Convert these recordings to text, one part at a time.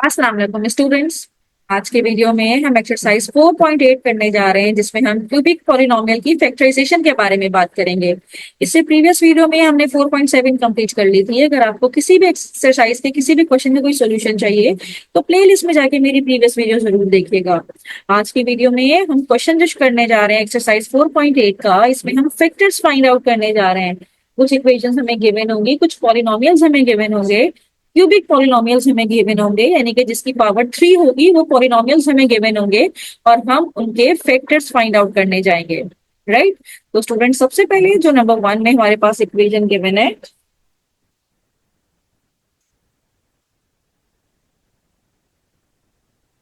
अस्सलाम वालेकुम स्टूडेंट्स। आज के वीडियो में हम एक्सरसाइज 4.8 करने जा रहे हैं जिसमें हम क्यूबिक पॉलिनोमियल की फैक्टराइजेशन के बारे में बात करेंगे। इससे प्रीवियस वीडियो में हमने 4.7 कंप्लीट कर ली थी। अगर आपको किसी भी एक्सरसाइज के किसी भी क्वेश्चन का कोई सोल्यूशन चाहिए तो प्लेलिस्ट में जाके मेरी प्रीवियस वीडियो जरूर देखिएगा। आज की वीडियो में हम क्वेश्चन जो करने जा रहे हैं एक्सरसाइज 4.8 का, इसमें हम फैक्टर्स फाइंड आउट करने जा रहे हैं। कुछ इक्वेशंस हमें गिवन होंगी, कुछ पॉलिनोमियल्स हमें गिवन होंगे, क्यूबिक पॉलिनोमियल्स हमें गिवन होंगे, यानी कि जिसकी पावर 3 होगी वो पॉलिनोमियल्स हमें गिवन होंगे और हम उनके फैक्टर्स फाइंड आउट करने जाएंगे। राइट। तो स्टूडेंट, सबसे पहले जो नंबर 1 में हमारे पास इक्वेशन गिवन है,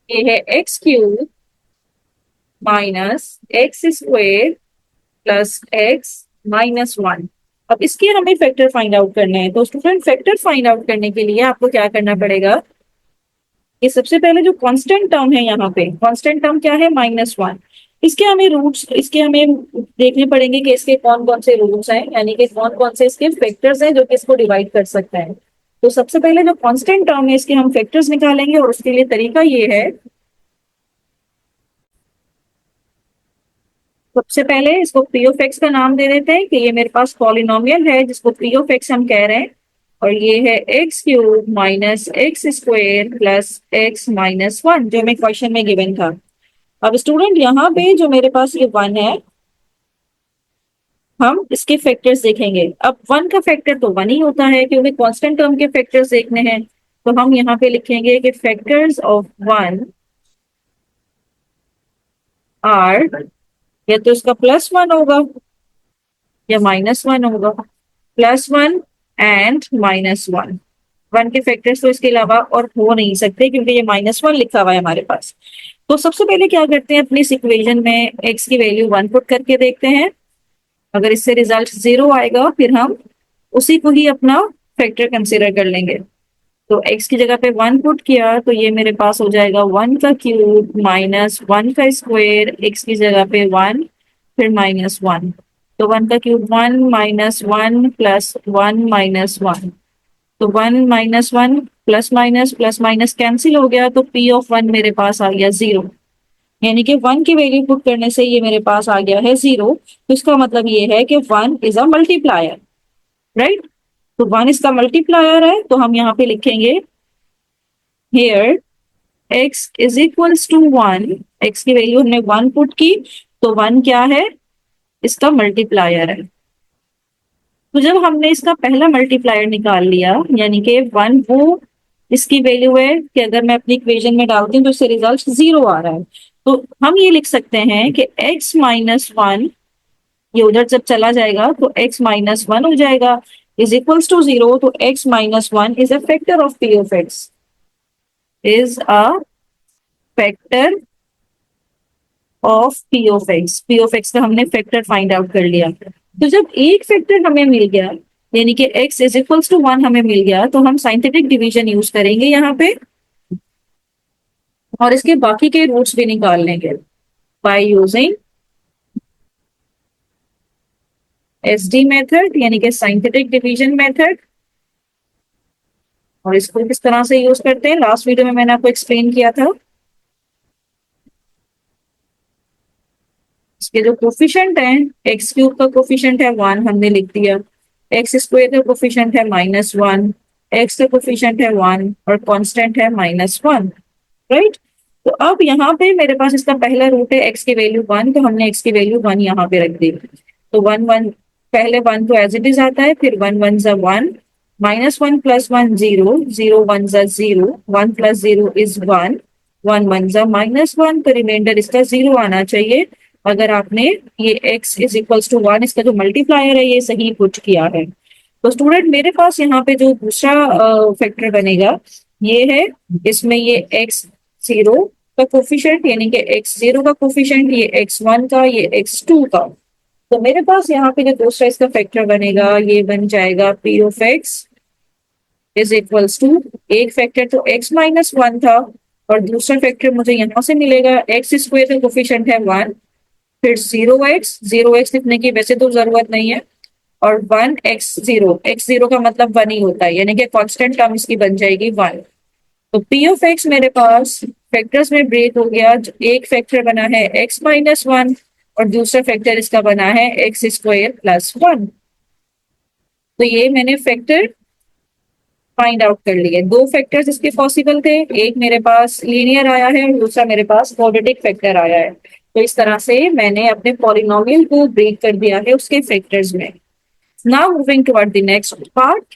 ये है x cube minus x square plus x minus 1। अब इसके हमें फैक्टर फाइंड आउट करने हैं। तो स्टूडेंट, फैक्टर फाइंड आउट करने के लिए आपको क्या करना पड़ेगा, ये सबसे पहले जो कांस्टेंट टर्म है, यहाँ पे कांस्टेंट टर्म क्या है, -1। इसके हमें रूट्स, इसके हमें देखने पड़ेंगे कि इसके कौन कौन से रूट्स हैं, यानी कि कौन कौन से इसके फैक्टर्स हैं जो कि इसको डिवाइड कर सकते हैं। तो सबसे पहले जो कांस्टेंट टर्म है इसके हम फैक्टर्स निकालेंगे और उसके लिए तरीका ये है, सबसे पहले इसको पी ऑफ एक्स का नाम दे देते हैं कि ये मेरे पास पॉलिनोमियल है जिसको पी ऑफ एक्स हम कह रहे हैं, और ये है x cube minus x square plus x minus 1 जो हमें क्वेश्चन में गिवन था। अब स्टूडेंट, यहाँ पे जो मेरे पास ये 1 है, हम इसके फैक्टर्स देखेंगे। अब 1 का फैक्टर तो 1 ही होता है क्योंकि कांस्टेंट टर्म के फैक्टर्स देखने हैं। तो हम यहाँ पे लिखेंगे कि फैक्टर्स ऑफ 1 आर, या तो इसका +1 होगा या -1 होगा, +1 एंड -1। 1 के फैक्टर्स तो इसके अलावा और हो नहीं सकते क्योंकि ये -1 लिखा हुआ है हमारे पास। तो सबसे पहले क्या करते हैं, अपनी इस इक्वेशन में x की वैल्यू 1 पुट करके देखते हैं। अगर इससे रिजल्ट 0 आएगा फिर हम उसी को ही अपना फैक्टर कंसिडर कर लेंगे। तो x की जगह पे 1 पुट किया तो ये मेरे पास हो जाएगा 1 का क्यूब माइनस 1 का स्क्वायर, x की जगह पे 1 फिर -1। तो 1 का क्यूब 1 -1 प्लस 1 -1। तो 1 -1 प्लस माइनस कैंसिल हो गया, तो p ऑफ 1 मेरे पास आ गया 0। यानी कि 1 की वैल्यू पुट करने से ये मेरे पास आ गया है 0। तो इसका मतलब ये है कि 1 इज अ मल्टीप्लायर। राइट। तो 1 इसका मल्टीप्लायर है, तो हम यहाँ पे लिखेंगे here x is equals to 1। x की वैल्यू हमने 1 पुट की, तो 1 क्या है, इसका मल्टीप्लायर है। तो जब हमने इसका पहला मल्टीप्लायर निकाल लिया, यानी कि 1 वो इसकी वैल्यू है कि अगर मैं अपनी इक्वेशन में डालती हूँ तो इससे रिजल्ट 0 आ रहा है। तो हम ये लिख सकते हैं कि x -1, ये उधर जब चला जाएगा तो x -1 हो जाएगा, इज इक्वल्स टू 0। तो x -1 is a factor of p of x, is a factor of p of x। p of x का हमने फैक्टर फाइंड आउट कर लिया। तो जब एक फैक्टर हमें मिल गया, यानी कि x इज इक्वल्स टू 1 हमें मिल गया, तो हम साइंटिफिक डिवीजन यूज करेंगे यहाँ पे और इसके बाकी के रूट्स भी निकाल लेंगे बाय यूजिंग एसडी मेथड, यानी कि साइंटिफिक डिवीजन मेथड। और इसको किस तरह से यूज करते हैं, लास्ट वीडियो में मैंने आपको एक्सप्लेन किया था। इसके जो कोफिशिएंट है, एक्स क्यूब का कोफिशिएंट है 1 हमने लिख दिया, एक्स स्क्वायर का कोफिशिएंट है -1, एक्स का कोफिशिएंट है 1 और कांस्टेंट है -1। राइट। तो अब यहाँ पे मेरे पास इसका पहला रूट है x की वैल्यू 1, तो हमने x की वैल्यू 1 यहाँ पे रख दी। तो 1 1, पहले 1 तो एज इट इज आता है, फिर 1 1 ज़ा 1, -1 प्लस 1 0, 0 1 ज़ा 0, 1 प्लस 0 इज 1, 1 1 ज़ा -1, तो रिमाइंडर इसका 0 आना चाहिए अगर आपने ये x इज इक्वल्स टू 1, इसका जो मल्टीप्लायर है ये सही पुट किया है। तो स्टूडेंट, मेरे पास यहाँ पे जो दूसरा फैक्टर बनेगा ये है, इसमें ये x0 का कोफिशिएंट, यानी कि x0 का कोफिशिएंट, ये x1 का, ये x2 का। तो मेरे पास यहाँ पे जो दूसरा इसका फैक्टर बनेगा ये बन जाएगा p of x is equals to, एक फैक्टर तो x-1 था और दूसरा फैक्टर मुझे यहाँ से मिलेगा एक्स स्क्वायर का कोफिशिएंट है 1, फिर 0x लिखने की वैसे तो जरूरत नहीं है, और 1 x0 का मतलब 1 ही होता है, यानी कि कांस्टेंट टर्म इसकी बन जाएगी 1। तो पी ऑफ एक्स मेरे पास फैक्टर्स में ब्रेक हो गया। एक फैक्टर बना है एक्स माइनस वन और दूसरा फैक्टर इसका बना है एक्स स्क्वायर प्लस वन। तो ये मैंने फैक्टर फाइंड आउट कर लिए। दो फैक्टर्स इसके पॉसिबल थे, एक मेरे पास लीनियर आया है और दूसरा मेरे पास क्वाड्रेटिक फैक्टर आया है। तो इस तरह से मैंने अपने पॉलिनोमियल को ब्रेक कर दिया है उसके फैक्टर्स में। Now moving toward the next part,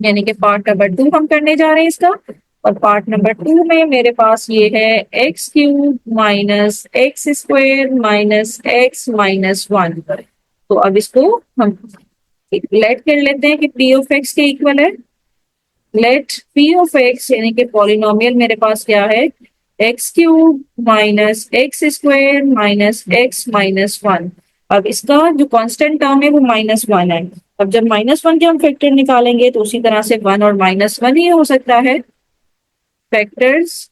यानी कि पार्ट नंबर 2 हम करने जा रहे हैं इसका। और पार्ट नंबर 2 में मेरे पास ये है x cube minus x square minus x minus one. तो अब इसको हम लेट कर लेते हैं कि पी ऑफ एक्स के इक्वल है। लेट पी ऑफ एक्स यानी कि पॉलिनोमियल मेरे पास क्या है, x cube minus x square minus x minus one. अब इसका जो कांस्टेंट टर्म है वो माइनस वन है। अब जब माइनस वन के हम फैक्टर निकालेंगे तो उसी तरह से वन और माइनस वन ही हो सकता है। Factors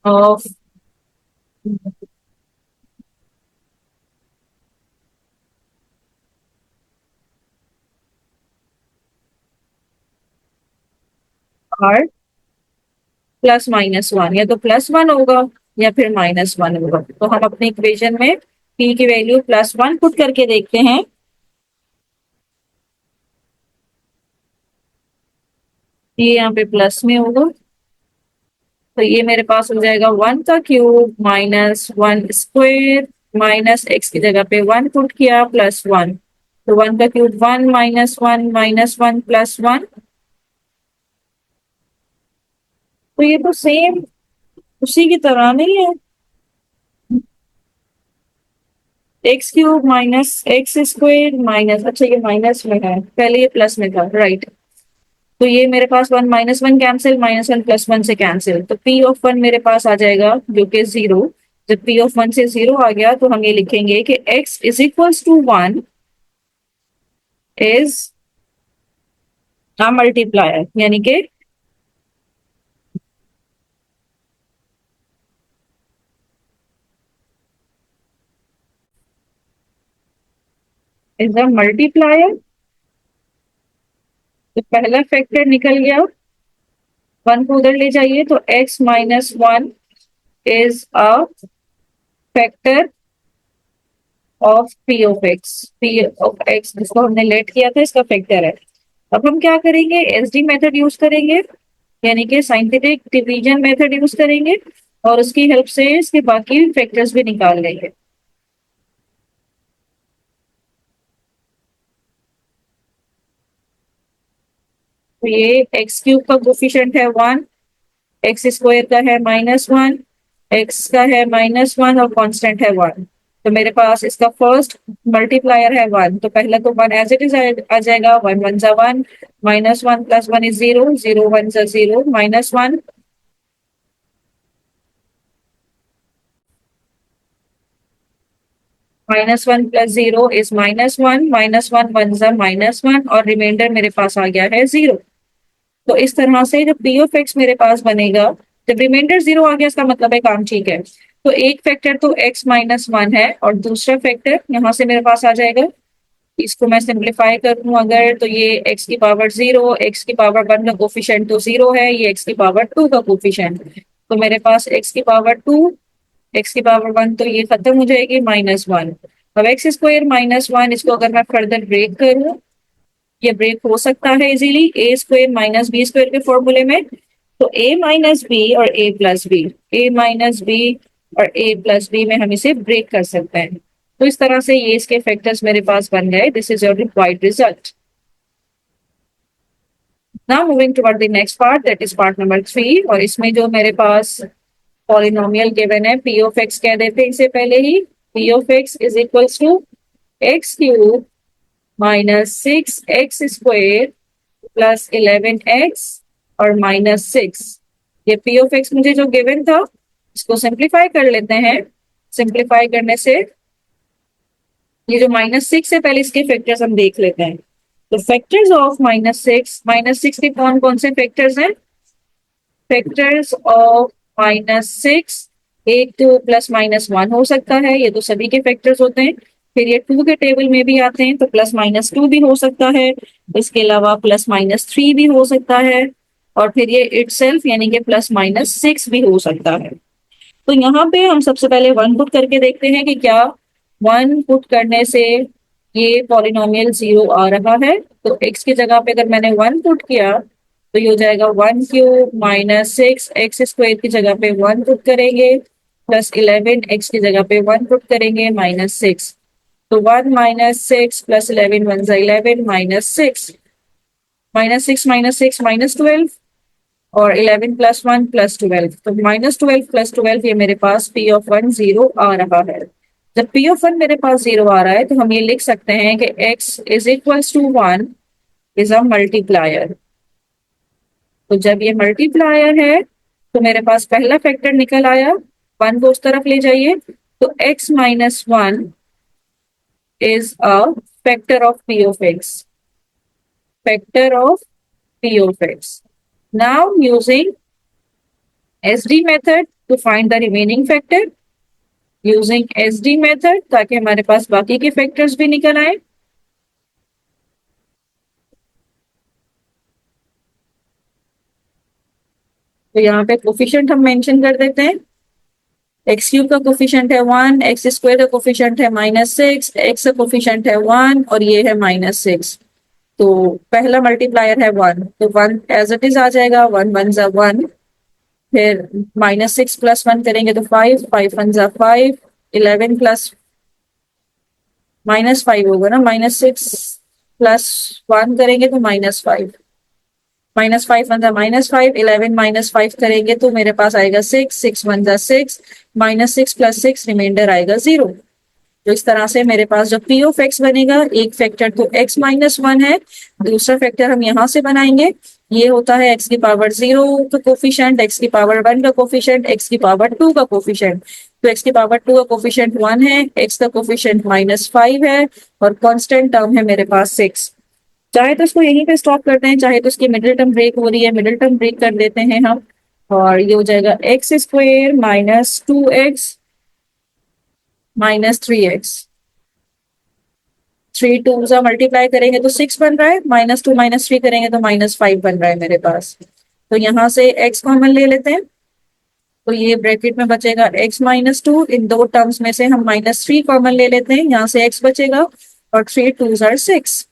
of are plus minus one, या तो प्लस वन होगा या फिर माइनस वन होगा। तो हम अपने इक्वेशन में पी की वैल्यू प्लस वन पुट करके देखते हैं। ये यहाँ पे प्लस में होगा, तो ये मेरे पास हो जाएगा वन का cube minus one square minus x की जगह पे वन पुट किया प्लस वन। तो वन का cube one minus one plus one. तो ये तो सेम उसी की तरह नहीं है, x cube minus x square minus, अच्छा ये माइनस में है, पहले ये प्लस में था, राइट। तो ये मेरे पास one minus one cancel, minus one plus one से कैंसिल, तो पी ऑफ वन मेरे पास आ जाएगा जो कि जीरो। जब पी ऑफ वन से जीरो आ गया तो हम ये लिखेंगे कि x is equals to one is a multiplier, यानी कि इज अ मल्टीप्लायर। तो पहला फैक्टर निकल गया, वन को उधर ले जाइए तो x minus one is a factor of P of x. P of x जिसको हमने लेट किया था इसका फैक्टर है। अब हम क्या करेंगे, एसडी मेथड यूज करेंगे, यानी कि साइंटिफिक डिवीजन मेथड यूज करेंगे और उसकी हेल्प से इसके बाकी फैक्टर्स भी निकाल लेंगे। तो ये एक्स क्यूब का कोफिशिएंट है वन, एक्स स्क्वायर का है माइनस वन, एक्स का है माइनस वन और कांस्टेंट है वन। तो मेरे पास इसका फर्स्ट मल्टीप्लायर है वन, तो पहला तो वन एज इट इज आ जाएगा, वन वन जा one, minus one plus one is zero, zero one जा zero, minus one, minus one plus zero is minus one, minus one one जा minus one और remainder मेरे पास आ गया है जीरो। तो इस तरह से जब पी ऑफ एक्स मेरे पास बनेगा, जब रिमाइंडर जीरो आ गया इसका मतलब है काम ठीक है। तो एक फैक्टर तो एक्स माइनस वन है और दूसरा फैक्टर यहाँ से मेरे पास आ जाएगा। इसको मैं सिंप्लीफाई करूँ अगर, तो ये एक्स की पावर जीरो, एक्स की पावर वन का कोफिशिएंट तो जीरो है, ये एक्स की पावर टू का कोफिशिएंट, तो मेरे पास एक्स की पावर टू, एक्स की पावर वन, तो ये खत्म हो जाएगी माइनस वन। अब एक्स स्क्वायर माइनस वन, इसको अगर मैं फर्दर ब्रेक करूँ, ये ब्रेक हो सकता है इजीली ए स्क्वायर माइनस बी स्क्वायर के फॉर्मूले में। तो ए माइनस बी और ए प्लस बी, ए माइनस बी और ए प्लस बी में हम इसे ब्रेक कर सकते हैं। तो इस तरह से ये इसके फैक्टर्स मेरे पास बन गए। This is your required result. Now moving toward the next part, that is part number 3। और इसमें जो मेरे पास पॉलिनोमियल गिवन है, पी ऑफ एक्स कह देते हैं इसे पहले ही, P of x is equals to x cube minus six x square plus 11x और माइनस सिक्स। ये पी ऑफ एक्स मुझे जो गिवन था इसको सिंप्लीफाई कर लेते हैं। सिंप्लीफाई करने से ये जो माइनस सिक्स है, पहले इसके फैक्टर्स हम देख लेते हैं। तो फैक्टर्स ऑफ माइनस सिक्स के कौन कौन से फैक्टर्स हैं, फैक्टर्स ऑफ माइनस सिक्स, एक टू प्लस माइनस वन हो सकता है, ये तो सभी के फैक्टर्स होते हैं। फिर ये टू के टेबल में भी आते हैं, तो प्लस माइनस टू भी हो सकता है, इसके अलावा प्लस माइनस थ्री भी हो सकता है, और फिर ये इटसेल्फ यानी कि +-6 भी हो सकता है। तो यहाँ पे हम सबसे पहले 1 पुट करके देखते हैं कि क्या 1 पुट करने से ये पॉलिनोमियल 0 आ रहा है। तो x की जगह पे अगर मैंने 1 पुट किया तो ये हो जाएगा 1³ -6, एक्स स्क्वायर की जगह पे 1 पुट करेंगे +11, x की जगह पे 1 पुट करेंगे -6। तो 1 -6 +11 1 11 -6 -6 -12 और 11 +1 +12। तो -12 +12 ये मेरे पास P ऑफ 1 0 आ रहा है। जब P ऑफ 1 मेरे पास 0 आ रहा है तो हम ये लिख सकते हैं कि x is equals to 1 is a multiplier. तो जब ये मल्टीप्लायर है तो मेरे पास पहला फैक्टर निकल आया, 1 को उस तरफ ले जाइए तो x -1 is a factor of P of x. Factor of P of x. Now using SD method to find the remaining factor. Using SD method ताकि हमारे पास बाकी के फैक्टर्स भी निकल आए। तो यहाँ पे कोफिशिएंट हम मेंशन कर देते हैं। x³ का कोफिशिएंट है 1, एक्स स्क्वायर का कोफिशिएंट है -6, x का कोफिशिएंट है 1 और ये है -6। तो पहला मल्टीप्लायर है 1, तो 1 एज इट इज आ जाएगा, 1 1 जा 1। फिर -6 +1 करेंगे तो 5, 5 1 जा 5, 11 प्लस -5 होगा ना, -6 +1 करेंगे तो -5, -5 1 जा -5, 11 -5 करेंगे तो मेरे पास आएगा 6, 6 1 जा 6, -6 +6 रिमाइंडर आएगा 0। तो इस तरह से मेरे पास जो P ऑफ x बनेगा, एक फैक्टर तो x -1 है, दूसरा फैक्टर हम यहाँ से बनाएंगे, ये होता है x की पावर 0 का कोफिशिएंट, x की पावर 1 का कोफिशिएंट, x की पावर 2 का कोफिशिएंट। तो x की पावर 2 का कोफिशिएंट 1 है, x का कोफिशिएंट -5 है और कांस्टेंट टर्म है मेरे पास 6। चाहे तो इसको यहीं पे स्टॉप करते हैं, चाहे तो इसकी मिडिल टर्म ब्रेक हो रही है, मिडिल टर्म ब्रेक कर देते हैं हम और ये हो जाएगा x² -2x -3x। 3 2 सा मल्टीप्लाई करेंगे तो 6 बन रहा है, -2 -3 करेंगे तो -5 बन रहा है मेरे पास। तो यहाँ से x कॉमन ले लेते हैं तो ये ब्रैकेट में बचेगा x -2, इन दो टर्म्स में से हम -3 कॉमन ले लेते हैं, यहाँ से x बचेगा और 3 2 6।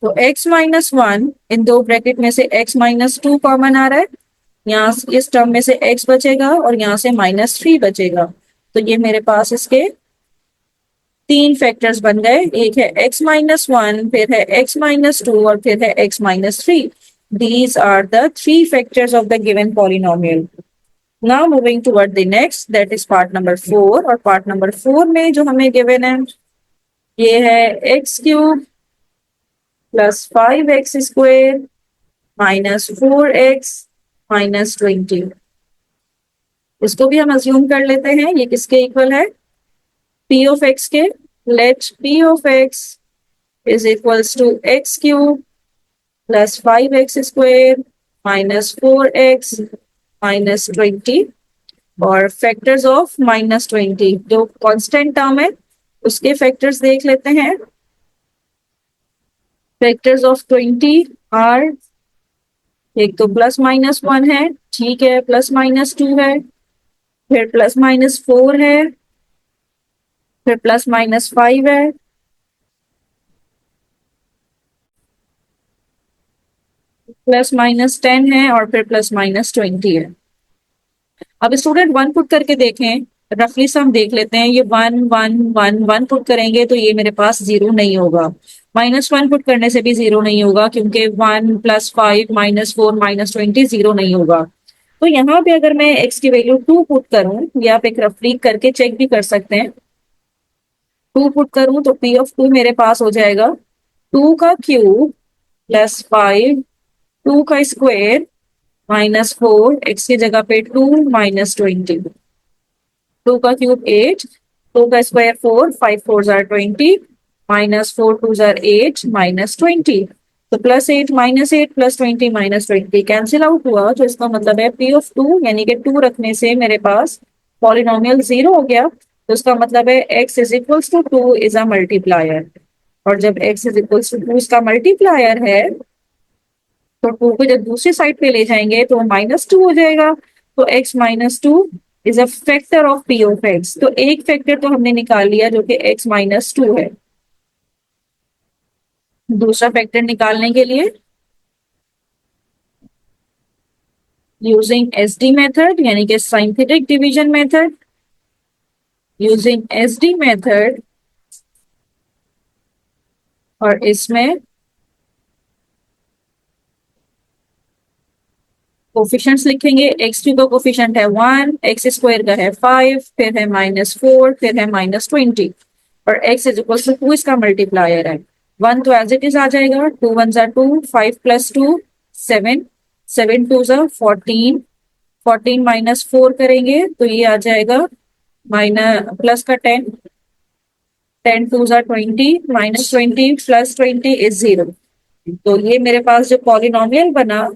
तो x -1 इन दो ब्रैकेट में से x -2 कॉमन आ रहा है, यहाँ इस टर्म में से x बचेगा और यहाँ से -3 बचेगा। तो ये मेरे पास इसके 3 फैक्टर्स बन गए, एक है x -1, फिर है x -2 और फिर है x -3। These are the 3 factors of the given polynomial. Now moving toward the next, that is part number 4। और part number 4 में जो हमें given है ये है x³ +5x² -4x -20। इसको भी हम अज्यूम कर लेते हैं, ये किसके इक्वल है, P of x के। Let P of x is equals to x³ +5x² -4x -20 और फैक्टर्स ऑफ -20 जो कांस्टेंट टर्म है उसके फैक्टर्स देख लेते हैं। फैक्टर्स ऑफ 20 आर, एक तो +-1 है, ठीक है, +-2 है, फिर +-4 है, फिर +-5 है, +-10 है और फिर +-20 है। अब स्टूडेंट 1 पुट करके देखें, रफली सम देख लेते हैं, ये 1 1 1 1 पुट करेंगे तो ये मेरे पास 0 नहीं होगा, -1 पुट करने से भी 0 नहीं होगा क्योंकि 1 +5 -4 -20 0 नहीं होगा। तो यहाँ पे अगर मैं x की वैल्यू 2 पुट करूं, या आप एक रफली करके चेक भी कर सकते हैं, 2 पुट करूं तो P ऑफ 2 मेरे पास हो जाएगा 2 का क्यूब +5, 2 का स्क्वायर -4, x की जगह पे 2 -20, 2 का क्यूब 8, 2 का स्क्वायर 4, 5 4 जार 20, -4 2 जार 8 -20। तो +8 -8 +20 -20 कैंसिल आउट हुआ, तो इसका मतलब है P ऑफ 2 यानी कि 2 रखने से मेरे पास पॉलिनोमियल 0 हो गया। तो इसका मतलब है x is equals to 2 is a multiplier, और जब x इज इक्वल्स टू 2 इसका मल्टीप्लायर है तो 2 को जब दूसरी साइड पे ले जाएंगे तो -2 हो जाएगा। तो x-2 is a factor of p of x। तो एक फैक्टर तो हमने निकाल लिया जो कि x-2 है। दूसरा फैक्टर निकालने के लिए यूजिंग एसडी मेथड यानी कि scientific division method, using SD method, और इसमें कोफिशिएंट्स लिखेंगे। x2 का कोफिशिएंट है 1, एक्स स्क्वायर का है 5, फिर है -4, फिर है -20 और x इज इक्वल टू 2 इसका मल्टीप्लायर है। 1 तो एज इट इज आ जाएगा, 2 1 जा 2, 5 + 2 7, 7 2 जा 14, 14 -4 करेंगे तो ये आ जाएगा माइनस प्लस का 10, 10 2 जा 20, -20 + 20 इज 0। तो ये मेरे पास जो पॉलिनोमियल बना,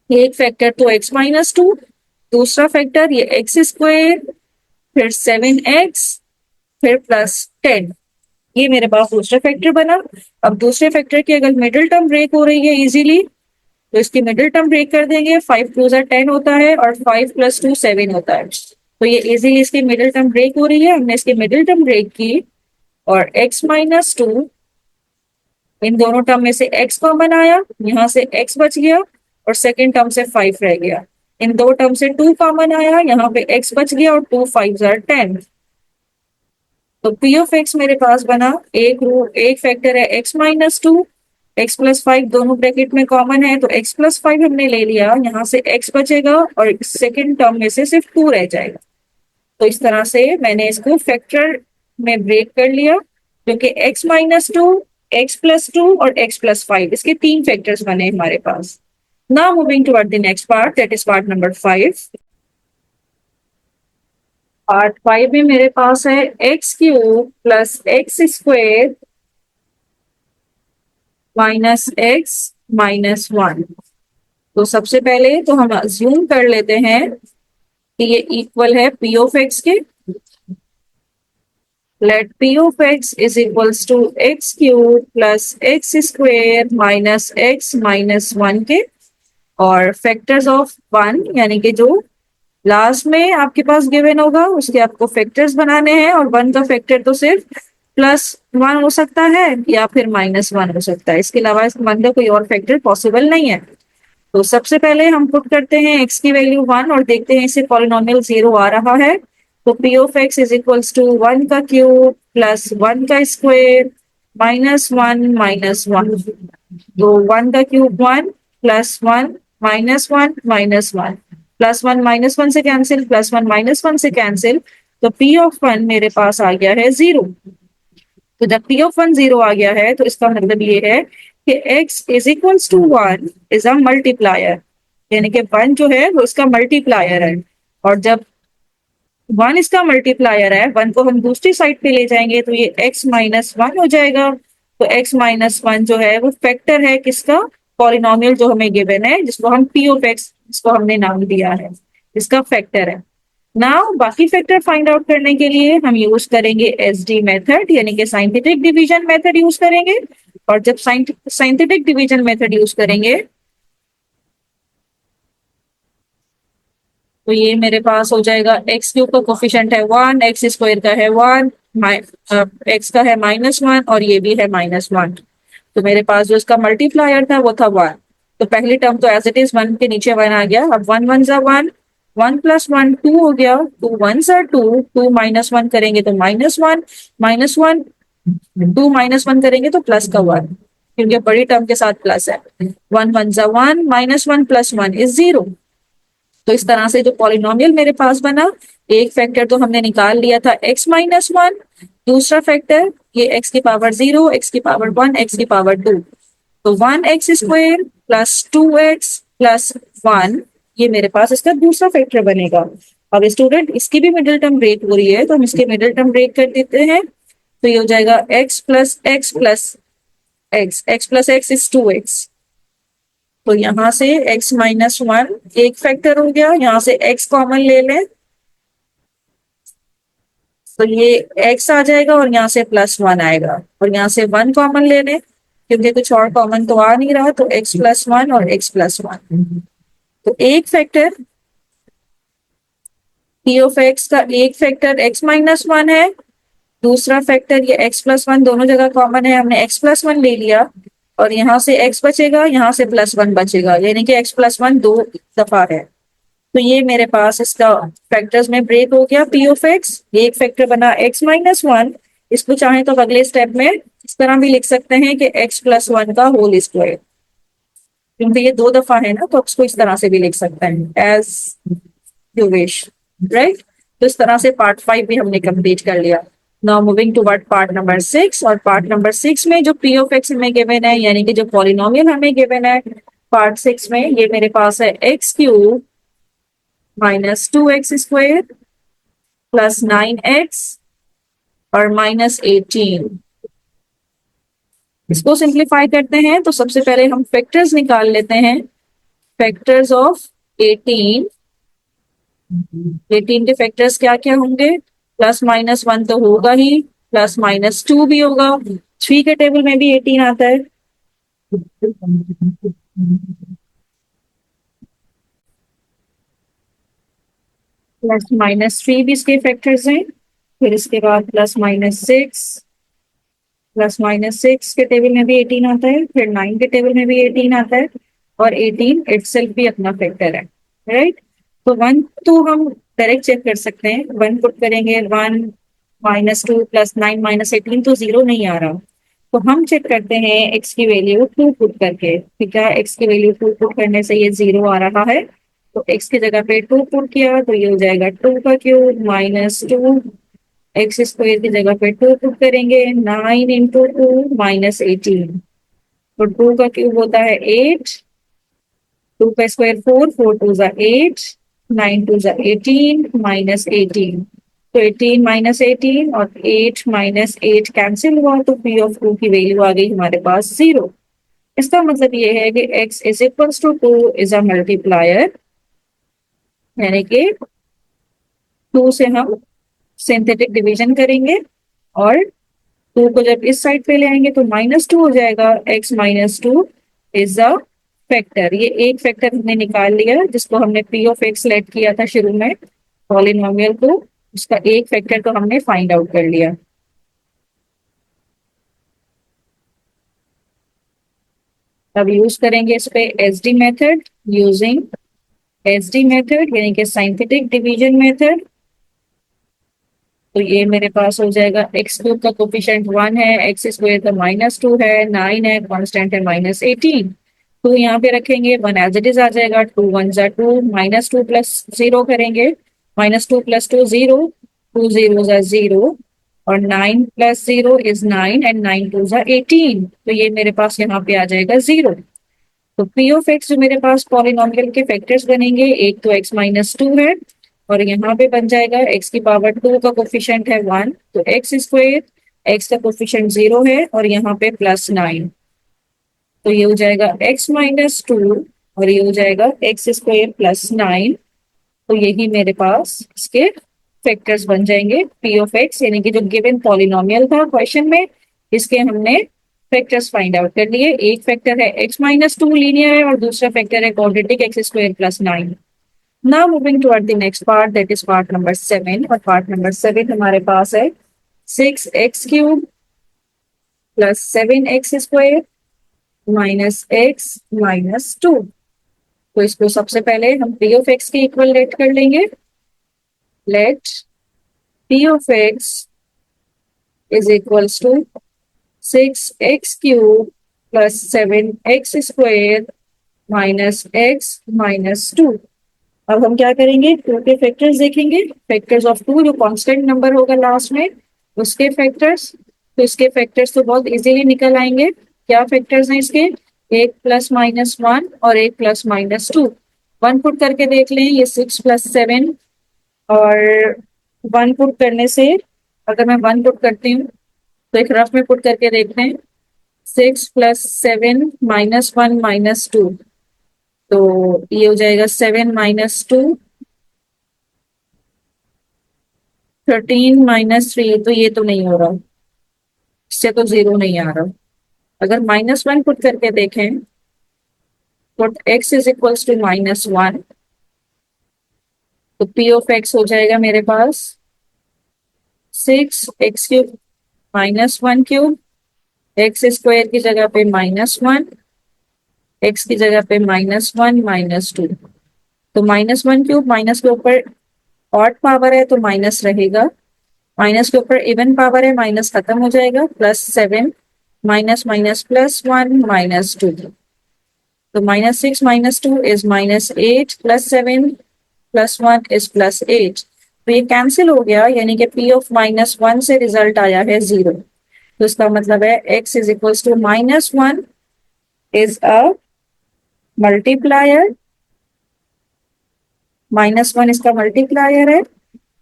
एक फैक्टर तो x-2, दूसरा फैक्टर ये एक्स स्क्वायर, फिर 7x, फिर +10, ये मेरे पास दूसरा फैक्टर बना। अब दूसरे फैक्टर की अगर मिडिल टर्म ब्रेक हो रही है इजीली तो इसकी मिडिल टर्म ब्रेक कर देंगे। 5 2 जा 10 होता है और 5 + 2 7 होता है। तो ये इजीली इसकी मिडिल टर्म ब्रेक हो रही है, हमने इसकी मिडिल टर्म ब्रेक की और x-2, इन दोनों टर्म में से x कॉमन आया, यहाँ से x बच गया और सेकेंड टर्म से 5 रह गया। इन दो टर्म से 2 कॉमन आया, यहाँ पे x बच गया और 2 5 are 10। तो p ऑफ x मेरे पास बना, एक फैक्टर है x-2, x + 5 दोनों ब्रैकेट में कॉमन है तो x + 5 हमने ले लिया, यहाँ से x बचेगा और सेकेंड टर्म में से सिर्फ 2 रह जाएगा। तो इस तरह से मैंने इसको फैक्टर में ब्रेक कर लिया, क्योंकि x-2, x + 2 और x + 5 इसके 3 फैक्टर्स बने हमारे पास। Now moving toward the next part, that is part number 5. Part 5 में मेरे पास है x³ + x² - x - 1। तो सबसे पहले तो हम अज्यूम कर लेते हैं कि ये इक्वल है p ऑफ x के। Let p of x is equals to x³ + x² - x - 1 के, और फैक्टर्स ऑफ 1 यानी कि जो लास्ट में आपके पास गिवन होगा उसके आपको फैक्टर्स बनाने हैं, और 1 का फैक्टर तो सिर्फ +1 हो सकता है या फिर -1 हो सकता है, इसके अलावा इस 1 का कोई और फैक्टर पॉसिबल नहीं है। तो सबसे पहले हम पुट करते हैं x की वैल्यू 1 और देखते हैं इसे पॉलिनोमियल 0 आ रहा है। तो p of x is equals to 1 का क्यूब प्लस 1 का स्क्वायर -1 -1। तो 1 का क्यूब 1 प्लस 1 -1 -1 +1 -1 से कैंसिल, +1 -1 से कैंसिल, तो p ऑफ 1 मेरे पास आ गया है 0। तो जब p ऑफ 1 0 आ गया है तो इसका मतलब ये है कि x is equals to 1 is a multiplier, यानी कि 1 जो है वो इसका मल्टीप्लायर है। और जब 1 इसका मल्टीप्लायर है, 1 को हम दूसरी साइड पे ले जाएंगे तो ये x - 1 हो जाएगा। तो x - 1 जो है वो फैक्टर है किसका, पॉलिनोमियल जो हमें गिवन है, जिसको हम p ऑफ x, इसको हमने नाम दिया है, इसका फैक्टर है। नाउ बाकी फैक्टर फाइंड आउट करने के लिए हम यूज करेंगे एसडी मेथड यानी कि साइंटिफिक डिवीजन मेथड यूज करेंगे। और जब साइंटिफिक डिवीजन मेथड यूज करेंगे तो ये मेरे पास हो जाएगा, x³ का कोफिशिएंट है 1, x² का है 1, x का है -1 और ये भी है -1। तो मेरे पास जो इसका मल्टीप्लायर था वो था 1। तो पहली टर्म तो एज इट इज 1 के नीचे 1 आ गया। अब 1 1 जा 1, 1 + 1 2 हो गया, 2 1 जा 2, 2 -1 करेंगे तो -1, -1 2 -1 करेंगे तो प्लस का 1, क्योंकि बड़ी टर्म के साथ प्लस है। 1 1 जा 1, -1 + 1 इज 0। तो इस तरह से जो पॉलिनोमियल मेरे पास बना, एक फैक्टर तो हमने निकाल लिया था x - 1, दूसरा फैक्टर ये x की पावर 0, x की पावर 1, x की पावर 2। तो 1x² + 2x + 1, ये मेरे पास इसका दूसरा फैक्टर बनेगा। अब स्टूडेंट इसकी भी मिडिल टर्म ब्रेक हो रही है तो हम इसके मिडिल टर्म ब्रेक कर देते हैं। तो ये हो जाएगा x + x + x, x + x is 2x। तो यहाँ से x - 1 एक फैक्टर हो गया, यहाँ से x कॉमन ले लें तो ये x आ जाएगा और यहाँ से +1 आएगा, और यहाँ से 1 कॉमन ले लें क्योंकि कुछ और कॉमन तो आ नहीं रहा, तो x+1 और x+1। तो एक फैक्टर p ऑफ x का एक फैक्टर x-1 है, दूसरा फैक्टर ये x+1 दोनों जगह कॉमन है, हमने x+1 ले लिया और यहाँ से x बचेगा, यहाँ से +1 बचेगा, यानी कि x+1 दो दफा है। तो ये मेरे पास इसका फैक्टर्स में ब्रेक हो गया। p ऑफ x एक फैक्टर बना x-1, इसको चाहे तो अगले स्टेप में इस तरह भी लिख सकते हैं कि x+1 का होल स्क्वायर, क्योंकि ये दो दफा है ना, तो इसको इस तरह से भी लिख सकते हैं एज यू विश, राइट। तो इस तरह से पार्ट 5 भी हमने कंप्लीट कर लिया। Now moving toward part number 6, और पार्ट नंबर 6 में जो p ऑफ x हमें गिवन है, यानी कि जो पॉलिनोमियल हमें गिवन है पार्ट 6 में, ये मेरे पास है x³ minus 2x² plus 9x और माइनस 18। इसको सिंप्लीफाई करते हैं तो सबसे पहले हम फैक्टर्स निकाल लेते हैं। फैक्टर्स ऑफ 18, 18 के फैक्टर्स क्या क्या होंगे? +-1 तो होगा ही, +-2 भी होगा, 3 के टेबल में भी 18 आता है। +-3 भी इसके फैक्टर्स हैं। फिर इसके बाद +-6, +-6 के टेबल में भी 18 आता है, फिर 9 के टेबल में भी 18 आता है, और 18 इटसेल्फ भी अपना फैक्टर है, राइट। तो 1 तो हम डायरेक्ट चेक कर सकते हैं, 1 पुट करेंगे, 1 -2 +9 -18 तो 0 नहीं आ रहा। तो हम चेक करते हैं x की वैल्यू 2 पुट करके, ठीक है, x की वैल्यू 2 पुट करने से ये 0 आ रहा है, तो x की जगह पे 2 पुट किया तो ये हो जाएगा 2 का क्यूब -2, x² की जगह पे 2 पुट करेंगे, 9 इंटू 2 -18, तो 2 का क्यूब होता है 8, 2 का स्क्वायर 4, 4 2 ज़ा 8, 9 2 ज़ा 18 -18, तो 18 -18 और 8 -8 कैंसिल हुआ, तो p ऑफ 2 की वैल्यू आ गई हमारे पास 0। इसका मतलब ये है कि x is equals to 2 is a multiplier, यानी कि 2 से हम सिंथेटिक डिवीजन करेंगे और 2 को जब इस साइड पे ले आएंगे तो -2 हो जाएगा, x-2 इज अ फैक्टर। ये एक फैक्टर हमने निकाल लिया जिसको हमने p ऑफ x लेट किया था शुरू में पॉलिनोमियल को, उसका एक फैक्टर तो हमने फाइंड आउट कर लिया। अब यूज करेंगे इस पे SD method, using SD method यानी कि साइंटिफिक डिवीजन मेथड। तो ये मेरे पास हो जाएगा x³ का कोफिशिएंट 1 है, x² का -2 है, 9 है, कांस्टेंट है -18, तो यहाँ पे रखेंगे 1 एज इट इज आ जाएगा, 2 1 ज़ा 2, -2 प्लस 0 करेंगे, -2 प्लस 2 0, 2 0 ज़ा 0, और 9 प्लस 0 इज 9 एंड 9 2 ज़ा 18, तो ये मेरे पास यहाँ पे आ जाएगा 0। तो p ऑफ x जो मेरे पास पॉलिनोमियल के फैक्टर्स बनेंगे, एक तो x-2 है और यहाँ पे बन जाएगा x की पावर 2 का कोफिशिएंट है 1, तो x² x का कोफिशिएंट 0 है और यहाँ पे +9, तो ये हो जाएगा x-2 और ये हो जाएगा x² +9, तो यही मेरे पास इसके फैक्टर्स बन जाएंगे p ऑफ x, यानी कि जो गिवन पॉलिनोमियल था क्वेश्चन में, इसके हमने फैक्टर्स फाइंड आउट कर लिए। एक फैक्टर है x-2 लीनियर है और दूसरा फैक्टर है quadratic x² +9। Now moving toward the next part, that is part number 7, और पार्ट नंबर 7 हमारे पास है 6x³ +7x² -x -2। तो इसको सबसे पहले हम p ऑफ x के इक्वल लेट कर लेंगे। Let p of x is equals to 6x³ +7x² -x -2। अब हम क्या करेंगे, 2 के फैक्टर्स देखेंगे, फैक्टर्स ऑफ 2 जो कांस्टेंट नंबर होगा लास्ट में उसके फैक्टर्स, तो इसके फैक्टर्स तो बहुत इजीली निकल आएंगे। क्या फैक्टर्स हैं इसके, एक +-1 और एक +-2। 1 पुट करके देख लें, ये 6 + 7, और 1 पुट करने से, अगर मैं 1 पुट करती हूँ तो एक रफ में पुट करके देखते हैं, 6 + 7 -1 -2, तो ये हो जाएगा 7 -2, 13 -3, तो ये तो नहीं हो रहा, इससे तो 0 नहीं आ रहा। अगर -1 पुट करके देखें, put x is equals to -1, तो p ऑफ x हो जाएगा मेरे पास 6x³ -1³ एक्स स्क्वायर की जगह पे -1, एक्स की जगह पे -1 -2। तो -1³ माइनस के ऊपर ऑड पावर है तो माइनस रहेगा, माइनस के ऊपर इवन पावर है, माइनस खत्म हो जाएगा, +7 माइनस माइनस +1 -2। तो -6 -2 इज -8 +7 +1 इज +8। तो ये कैंसिल हो गया, यानी कि p ऑफ -1 से रिजल्ट आया है 0। तो इसका मतलब है x is equals to -1 is a multiplier, -1 इसका मल्टीप्लायर है,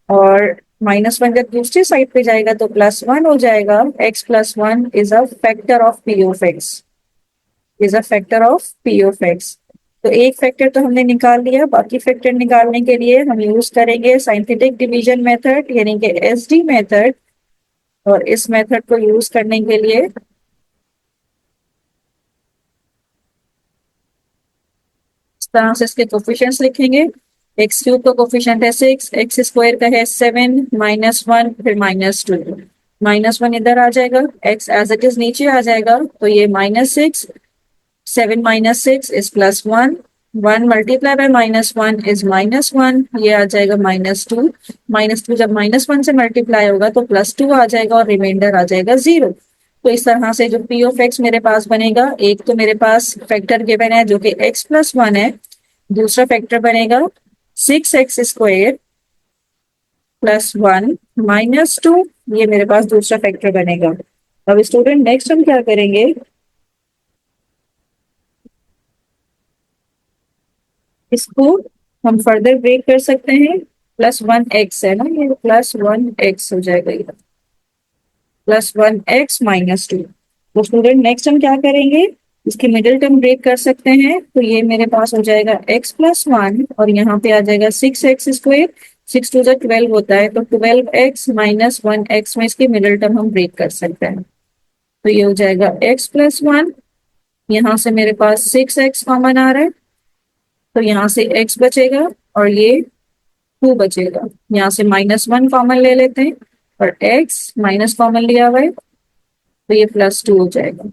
और -1 जब दूसरी साइड पे जाएगा तो +1 हो जाएगा। x+1 is a factor of p of x, is a factor of p of x। तो एक फैक्टर तो हमने निकाल लिया, बाकी फैक्टर निकालने के लिए हम यूज करेंगे साइंटिफिक डिवीजन मेथड, यानी कि SD मेथड। और इस मेथड को यूज करने के लिए इस तरह से इसके कोफिशिएंट्स लिखेंगे। x³ का कोफिशिएंट है 6, एक्स स्क्वायर का है 7 -1 फिर -2, -1 इधर आ जाएगा, x एज इट इज नीचे आ जाएगा, तो ये -6, 7 -6 इज +1, 1 मल्टीप्लाई बाय -1 इज -1, ये आ जाएगा -2, -2 जब -1 से मल्टीप्लाई होगा तो +2 आ जाएगा और रिमाइंडर आ जाएगा 0। तो इस तरह से जो p ऑफ x मेरे पास बनेगा, एक तो मेरे पास फैक्टर गिवन है जो कि x+1 है, दूसरा फैक्टर बनेगा 6x² +1 -2, ये मेरे पास दूसरा फैक्टर बनेगा। अब स्टूडेंट नेक्स्ट हम क्या करेंगे, इसको हम फर्दर ब्रेक कर सकते हैं। +1x है ना, ये +1x हो जाएगा, ये +1x -2। तो स्टूडेंट नेक्स्ट हम क्या करेंगे, इसकी मिडिल टर्म ब्रेक कर सकते हैं। तो ये मेरे पास हो जाएगा x+1 और यहाँ पे आ जाएगा 6x², 6 2 12 होता है, तो 12x -1x में इसकी मिडिल टर्म हम ब्रेक कर सकते हैं। तो ये हो जाएगा x+1, यहाँ से मेरे पास 6x कॉमन आ रहा है, तो यहाँ से x बचेगा और ये 2 बचेगा। यहाँ से -1 कॉमन ले लेते हैं और x माइनस कॉमन लिया हुआ है, तो ये +2 हो जाएगा।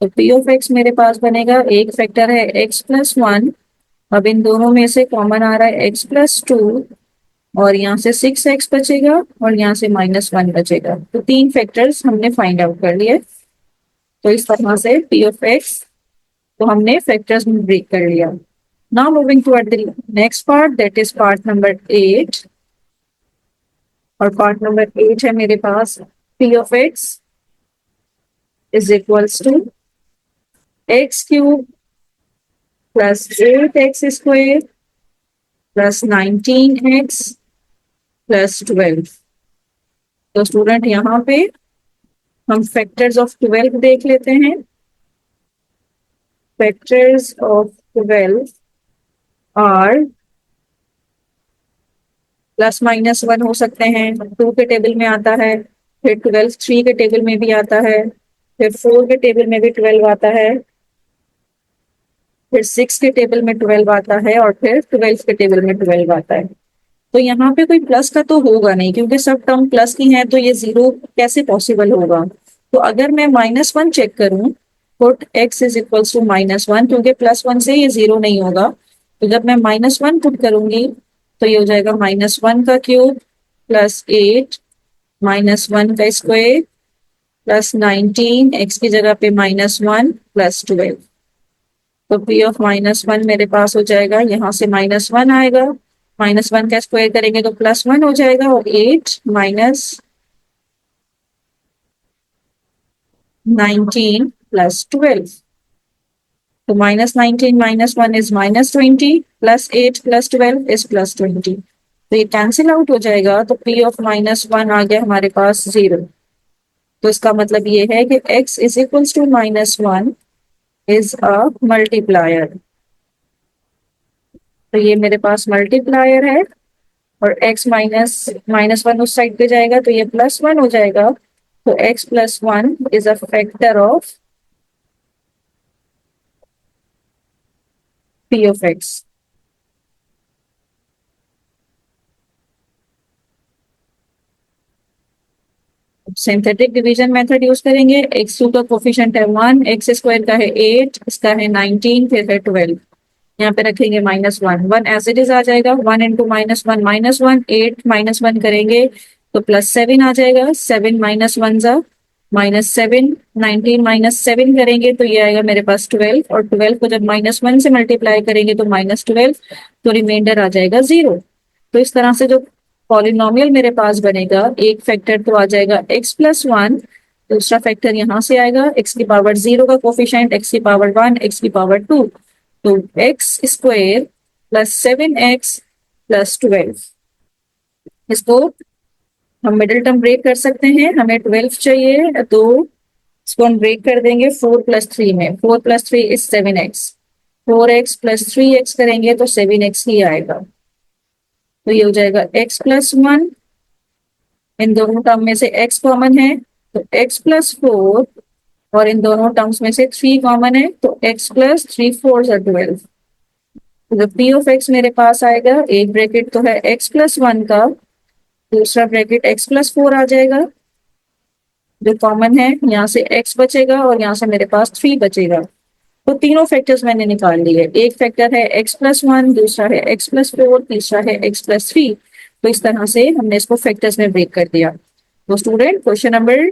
तो p ऑफ x मेरे पास बनेगा, एक फैक्टर है x+1, अब इन दोनों में से कॉमन आ रहा है x+2, और यहाँ से 6x बचेगा और यहाँ से -1 बचेगा। तो 3 फैक्टर्स हमने फाइंड आउट कर लिए। तो इस तरह से p ऑफ x तो हमने फैक्टर्स में ब्रेक कर लिया। Now moving toward the next part, that is part number 8। और पार्ट नंबर 8 है मेरे पास p of x is equals to x³ +8x² +19x +12। तो स्टूडेंट यहाँ पे हम फैक्टर्स ऑफ 12 देख लेते हैं। फैक्टर्स ऑफ 12 आर +-1 हो सकते हैं, 2 के टेबल में आता है, फिर 12 3 के टेबल में भी आता है, फिर 4 के टेबल में भी 12 आता है, फिर 6 के टेबल में 12 आता है, और फिर 12 के टेबल में 12 आता है। तो यहाँ पे कोई प्लस का तो होगा नहीं, क्योंकि सब टर्म प्लस की हैं, तो ये 0 कैसे पॉसिबल होगा। तो अगर मैं -1 चेक करूं, put x is equals to -1, क्योंकि +1 से ये 0 नहीं होगा, तो जब मैं -1 पुट करूंगी तो ये हो जाएगा -1 का क्यूब +8 -1 का स्क्वायर +19, x की जगह पे -1 +12। तो p ऑफ -1 मेरे पास हो जाएगा, यहाँ से -1 आएगा, -1 का स्क्वायर करेंगे तो +1 हो जाएगा, और 8 -19 +12। तो -19 -1 इज -20, +8 +12 इज +20। तो ये कैंसिल आउट हो जाएगा, तो p ऑफ -1 आ गया हमारे पास 0। तो इसका मतलब ये है कि x is equals to -1 is a multiplier. तो ये मेरे पास मल्टीप्लायर है, और x -1 उस साइड पे जाएगा तो ये +1 हो जाएगा। तो x+1 is a factor of P of x. Synthetic division method use करेंगे। एक्स टू का कोफिशिएंट है 1, एक्स स्क्वायर का है 8, इसका है 19, फिर है 12। यहाँ पे रखेंगे -1, 1 एज इट इज आ जाएगा। 1 इंटू -1 -1, 8 -1 करेंगे तो +7 आ जाएगा। 7 -1 जा -7, 19 -7 करेंगे तो ये आएगा मेरे पास 12, और 12 को जब -1 से मल्टीप्लाई करेंगे तो -12, तो रिमाइंडर आ जाएगा 0। तो इस तरह से जो पॉलिनोमियल मेरे पास बनेगा, एक फैक्टर तो आ जाएगा x+1, दूसरा फैक्टर यहाँ से आएगा x⁻0 का कोफिशिएंट x⁻1, x⁻2, तो एक्स स्क्वायर +7x+12। इसको हम मिडिल टर्म ब्रेक कर सकते हैं, हमें 12 चाहिए तो इसको हम ब्रेक कर देंगे 4+3 में। 4+3 इज 7x, 4x+3x करेंगे तो 7x ही आएगा। तो ये हो जाएगा x+1, इन दोनों टर्म में से x कॉमन है तो x+4, और इन दोनों टर्म्स में से 3 कॉमन है तो x+3 4 12। तो पी ऑफ एक्स मेरे पास आएगा, एक ब्रैकेट तो है x+1 का, दूसरा ब्रैकेट x+4 आ जाएगा जो कॉमन है, यहाँ से x बचेगा और यहाँ से मेरे पास 3 बचेगा। तो तीनों फैक्टर्स मैंने निकाल लिए। एक फैक्टर है x+1, दूसरा है x+4, तीसरा है x+3। तो इस तरह से हमने इसको फैक्टर्स में ब्रेक कर दिया। तो स्टूडेंट क्वेश्चन नंबर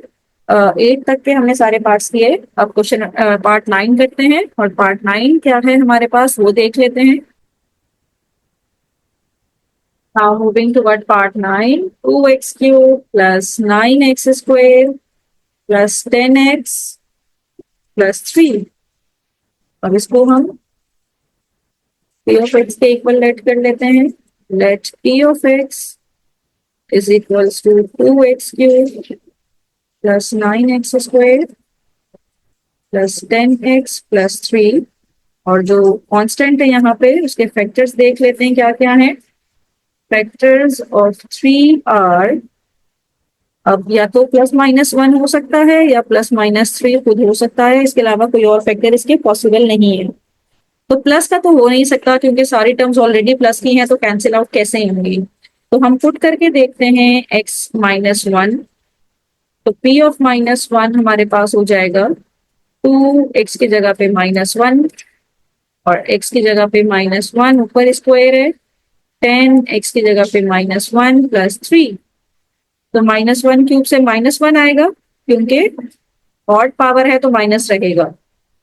8 तक के हमने सारे पार्ट्स किए। अब क्वेश्चन पार्ट 9 करते हैं, और पार्ट 9 क्या है हमारे पास वो देख लेते हैं। Now moving toward part 9, 2x cube plus 9x square plus 10x plus 3। अब इसको हम p of x के इक्वल लेट कर लेते हैं। Let p of x is equals to 2x cube plus 9x square plus 10x plus 3, और जो constant है यहाँ पे उसके फैक्टर्स देख लेते हैं क्या क्या है। फैक्टर्स ऑफ 3 आर, अब या तो +-1 हो सकता है या +-3 खुद हो सकता है, इसके अलावा कोई और फैक्टर इसके पॉसिबल नहीं है। तो प्लस का तो हो नहीं सकता क्योंकि सारी टर्म्स ऑलरेडी प्लस की हैं, तो कैंसिल आउट कैसे होंगी। तो हम पुट करके देखते हैं x-1, तो p ऑफ -1 हमारे पास हो जाएगा 2x की जगह पे -1, और x की जगह पे -1 ऊपर स्क्वायर है, 10x की जगह पे -1 + 3। तो -1 क्यूब से -1 आएगा, क्योंकि ऑड पावर है तो माइनस रहेगा,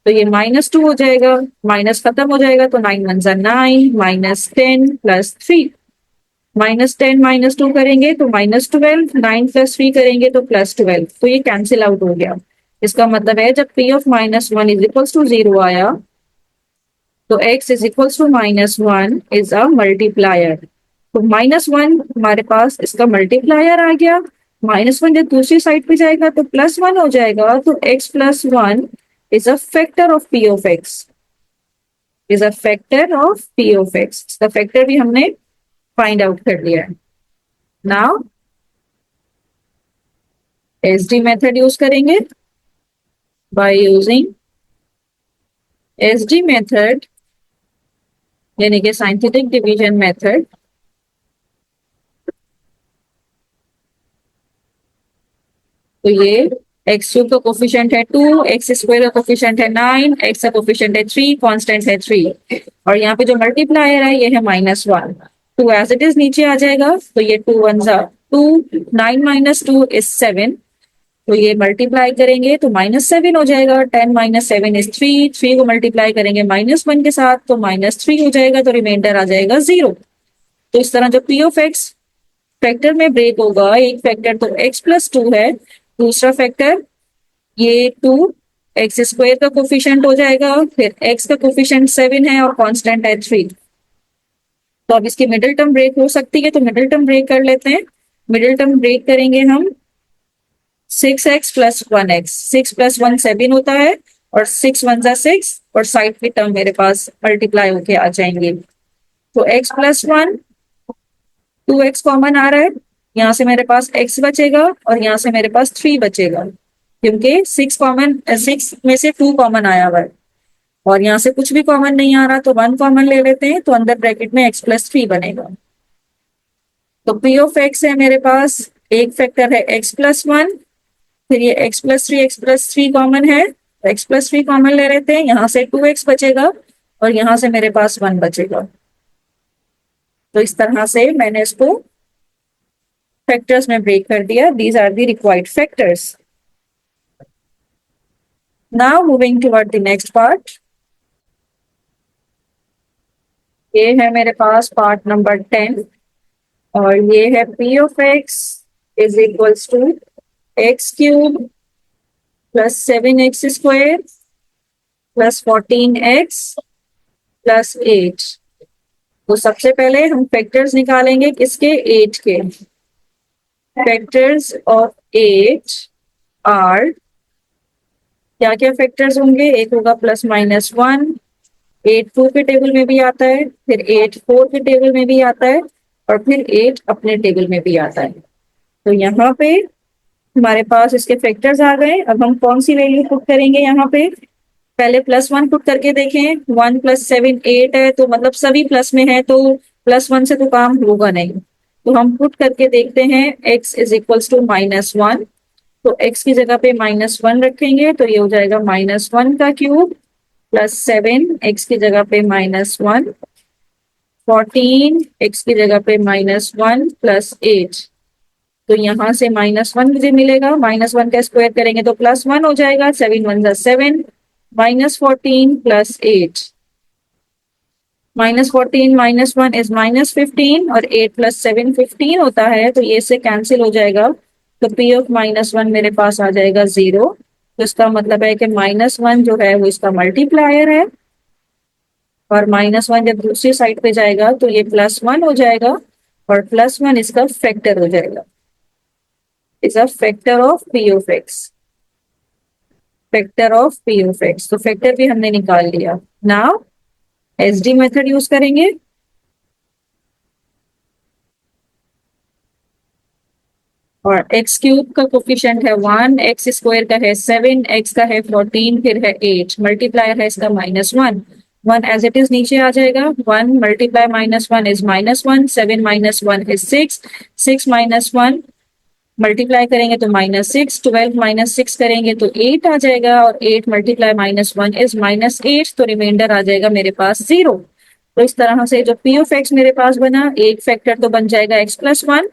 तो ये -2 हो जाएगा, माइनस खत्म हो जाएगा तो 9 1 9, -10 + 3, -10 -2 करेंगे तो -12, 9 + 3 करेंगे तो +12, तो ये कैंसिल आउट हो गया। इसका मतलब है जब p ऑफ -1 = 0 आया तो x = -1 इज अ मल्टीप्लायर। तो -1 हमारे पास इसका मल्टीप्लायर आ गया। -1 जब दूसरी साइड पे जाएगा तो +1 हो जाएगा, तो x+1 is a factor of p of x, is a factor of p of x। इसका फैक्टर भी हमने फाइंड आउट कर लिया है। नाउ एसडी मेथड यूज करेंगे। बाय यूजिंग एसडी मेथड यानी कि साइंटिफिक डिवीजन मेथड, तो ये x³ का कोफिशिएंट है 2, एक्स स्क्वायर का कोफिशिएंट है 9, x का कोफिशिएंट है 3, कांस्टेंट है 3, और यहाँ पे जो मल्टीप्लायर है ये है -1। तो एज इट इज नीचे आ जाएगा, तो ये 2 1 2, 9 - 2 इज 7, तो ये मल्टीप्लाई करेंगे तो -7 हो जाएगा। 10 - 7 इज 3, 3 को मल्टीप्लाई करेंगे -1 के साथ तो -3 हो जाएगा, तो रिमाइंडर आ जाएगा 0। तो इस तरह जो p ऑफ x फैक्टर में ब्रेक होगा, एक फैक्टर तो x+2 है, दूसरा फैक्टर ये 2 एक्स स्क्वायर का कोफिशिएंट हो जाएगा, फिर x का कोफिशिएंट 7 है और कांस्टेंट है 3। तो अब इसकी मिडिल टर्म ब्रेक हो सकती है, तो मिडिल टर्म ब्रेक कर लेते हैं। मिडिल टर्म ब्रेक करेंगे हम 6x + 1x, 6 + 1 7 होता है, और 6 1 6, और साइड की टर्म मेरे पास मल्टीप्लाई होके आ जाएंगे। तो x+1, 2x कॉमन आ रहा है, यहाँ से मेरे पास x बचेगा और यहाँ से मेरे पास 3 बचेगा, क्योंकि 6 में से 2 कॉमन आया हुआ है। और यहाँ से कुछ भी कॉमन नहीं आ रहा तो 1 कॉमन ले लेते हैं, तो अंदर ब्रैकेट में x+3 बनेगा। तो पी ऑफ एक्स है मेरे पास, एक फैक्टर है x+1, फिर ये x+3 कॉमन है, x+3 कॉमन ले लेते हैं, यहाँ से 2x बचेगा और यहाँ से मेरे पास 1 बचेगा। तो इस तरह से मैंने इसको फैक्टर्स में ब्रेक कर दिया। These are the required factors. Now moving toward the next part. ये है मेरे पास पार्ट नंबर 10 और ये है P of x is equals to x³ plus 7x² plus 14x plus 8। तो सबसे पहले हम फैक्टर्स निकालेंगे किसके, 8 के। फैक्टर्स ऑफ 8 आर, क्या क्या फैक्टर्स होंगे, एक होगा +-1, 8 2 के टेबल में भी आता है, फिर 8 4 के टेबल में भी आता है और फिर 8 अपने टेबल में भी आता है। तो यहाँ पे हमारे पास इसके फैक्टर्स आ गए। अब हम कौन सी वैल्यू पुट करेंगे यहाँ पे, पहले +1 पुट करके देखें। 1 + 7 8 है, तो मतलब सभी प्लस में है, तो +1 से तो काम होगा नहीं। तो हम पुट करके देखते हैं x इज इक्वल्स टू -1। तो x की जगह पे -1 रखेंगे तो ये हो जाएगा -1 का क्यूब प्लस 7, x की जगह पे -1, 14 x की जगह पे -1 प्लस 8। तो यहाँ से -1 मुझे मिलेगा, -1 का स्क्वायर करेंगे तो +1 हो जाएगा, 7 1 ज़ा 7, -14 प्लस 8, -14 -1 इज -15 और 8 + 7 15 होता है, तो ये से कैंसिल हो जाएगा। तो p ऑफ -1 मेरे पास आ जाएगा 0। तो इसका मतलब है कि -1 जो है वो इसका मल्टीप्लायर है और -1 जब दूसरी साइड पे जाएगा तो ये +1 हो जाएगा और +1 इसका फैक्टर हो जाएगा, is a factor of p of x। Factor of p of x, तो फैक्टर भी हमने निकाल लिया। नाउ एसडी मेथड यूज करेंगे। और x³ का कोफिशिएंट है 1, x² का है 7, x का है 14, फिर है 8, मल्टीप्लायर है इसका -1। 1 एज इट इज नीचे आ जाएगा, 1 मल्टीप्लाई -1 इज -1, 7 -1 इज 6, 6 -1 मल्टीप्लाई करेंगे तो -6, 12 -6 करेंगे तो 8 आ जाएगा और 8 मल्टीप्लाई -1 इज -8, तो रिमाइंडर आ जाएगा मेरे पास 0। तो इस तरह से जो p ऑफ x मेरे पास बना, एक फैक्टर तो बन जाएगा x+1,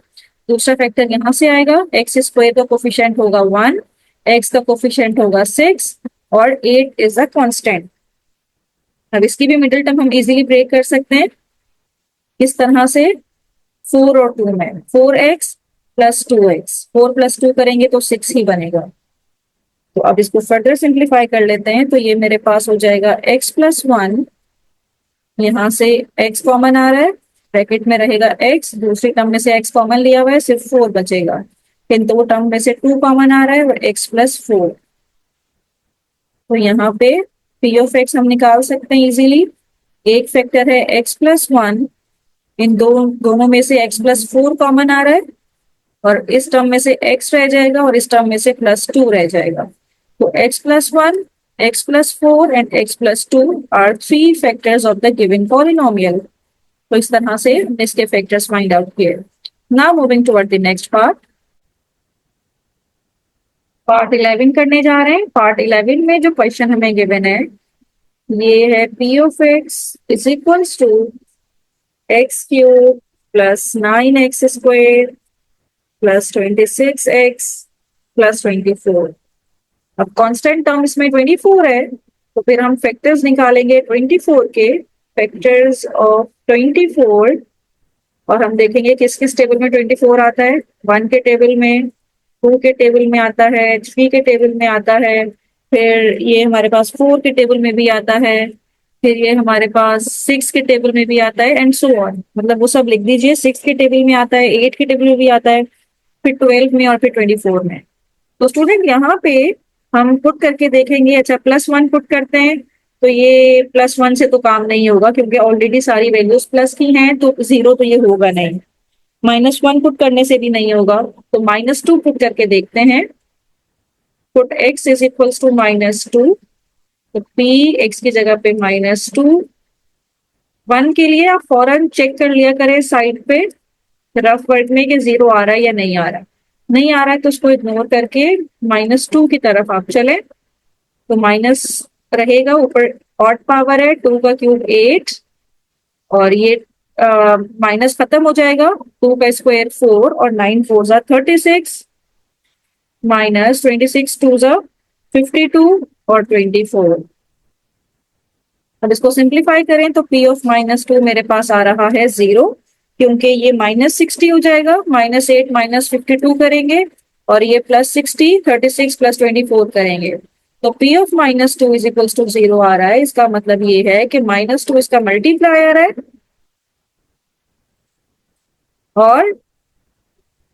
दूसरा फैक्टर यहाँ से आएगा, x² का कोफिशिएंट होगा 1, x का कोफिशिएंट होगा 6 और 8 इज अ कांस्टेंट। अब इसकी भी मिडिल टर्म हम इजीली ब्रेक कर सकते हैं इस तरह से, 4 और 2 में 4x प्लस 2x, 4 + 2 करेंगे तो 6 ही बनेगा। तो अब इसको फर्दर सिंप्लीफाई कर लेते हैं, तो ये मेरे पास हो जाएगा x+1, यहाँ से x कॉमन आ रहा है, ब्रैकेट में रहेगा x, दूसरी टर्म में से x कॉमन लिया हुआ है, सिर्फ 4 बचेगा, किंतु वो टर्म में से 2 कॉमन आ रहा है और x+4। तो यहाँ पे p ऑफ x हम निकाल सकते हैं इजीली। एक फैक्टर है x+1, इन दोनों में से x+4 कॉमन आ रहा है और इस टर्म में से x रह जाएगा और इस टर्म में से +2 रह जाएगा। तो x+1, x+4 and x+2 are 3 factors of the given polynomial. तो इस तरह से इसके फैक्टर्स फाइंड आउट किए। Now moving toward the next part. Part 11 करने जा रहे हैं। पार्ट 11 में जो क्वेश्चन हमें गिवन है ये है p of x is equals to x³ plus 9x² plus 26x plus 24। अब कांस्टेंट टर्म इसमें 24 है, तो फिर हम फैक्टर्स निकालेंगे 24 के, फैक्टर्स ऑफ 24, और हम देखेंगे किस किस टेबल में 24 आता है। 1 के टेबल में, 2 के टेबल में आता है, 3 के टेबल में आता है, फिर ये हमारे पास 4 के टेबल में भी आता है, फिर ये हमारे पास 6 के टेबल में भी आता है एंड सो ऑन। मतलब वो सब लिख दीजिए, 6 के टेबल में आता है, 8 के टेबल में भी आता है, फिर 12 में और फिर 24 में। तो स्टूडेंट यहाँ पे हम पुट करके देखेंगे। अच्छा, +1 पुट करते हैं तो ये +1 से तो काम नहीं होगा क्योंकि ऑलरेडी सारी वैल्यूज प्लस की हैं, तो 0 तो ये होगा नहीं। -1 पुट करने से भी नहीं होगा, तो -2 पुट करके देखते हैं। Put x is equals to -2, तो p x की जगह पे -2। 1 के लिए आप फौरन चेक कर लिया करें साइड पे रफ वर्क में कि 0 आ रहा है या नहीं आ रहा है। नहीं आ रहा है तो उसको इग्नोर करके -2 की तरफ आप चले, तो माइनस रहेगा ऊपर। ऑड पावर है, 2 का क्यूब 8, और ये माइनस खत्म हो जाएगा। 2 का स्क्वायर 4 और 9 4 जा 36, माइनस 26 2 जा 52 और 24। अब इसको सिंप्लीफाई करें तो p ऑफ -2 मेरे पास आ रहा है 0, क्योंकि ये -60 हो जाएगा। -8 -52 करेंगे और ये +60, 36 +24 करेंगे, तो p of -2 is equals to 0 आ रहा है। इसका मतलब ये है कि -2 इसका मल्टीप्लायर है, और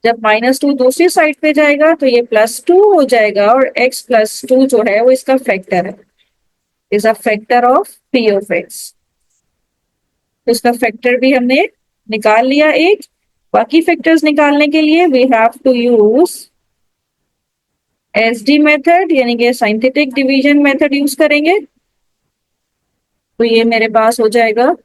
जब -2 दूसरी साइड पे जाएगा तो ये +2 हो जाएगा, और x +2 जो है वो इसका फैक्टर है, is a factor of p of x। तो इसका फैक्टर भी हमने निकाल लिया एक। बाकी फैक्टर्स निकालने के लिए we have to use SD method, यानी कि साइंटिफिक डिवीजन मेथड यूज करेंगे। तो ये मेरे पास हो जाएगा,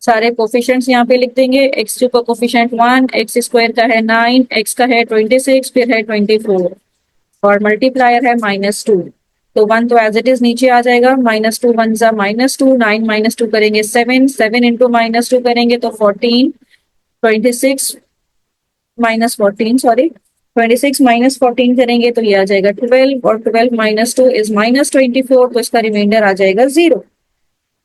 सारे कोफिशिएंट्स यहाँ पे लिख देंगे। x2 का कोफिशिएंट 1, एक्स स्क्वायर का है 9, x का है 26, फिर है 24, और मल्टीप्लायर है -2। तो 1 तो एज इट इज नीचे आ जाएगा, -2 1 जा -2, 9 -2 करेंगे 7, 7 इंटू -2 करेंगे तो 14, 26 -14, सॉरी 26 -14 करेंगे तो ये आ जाएगा 12, और 12 -2 इज -24, तो इसका रिमाइंडर आ जाएगा 0।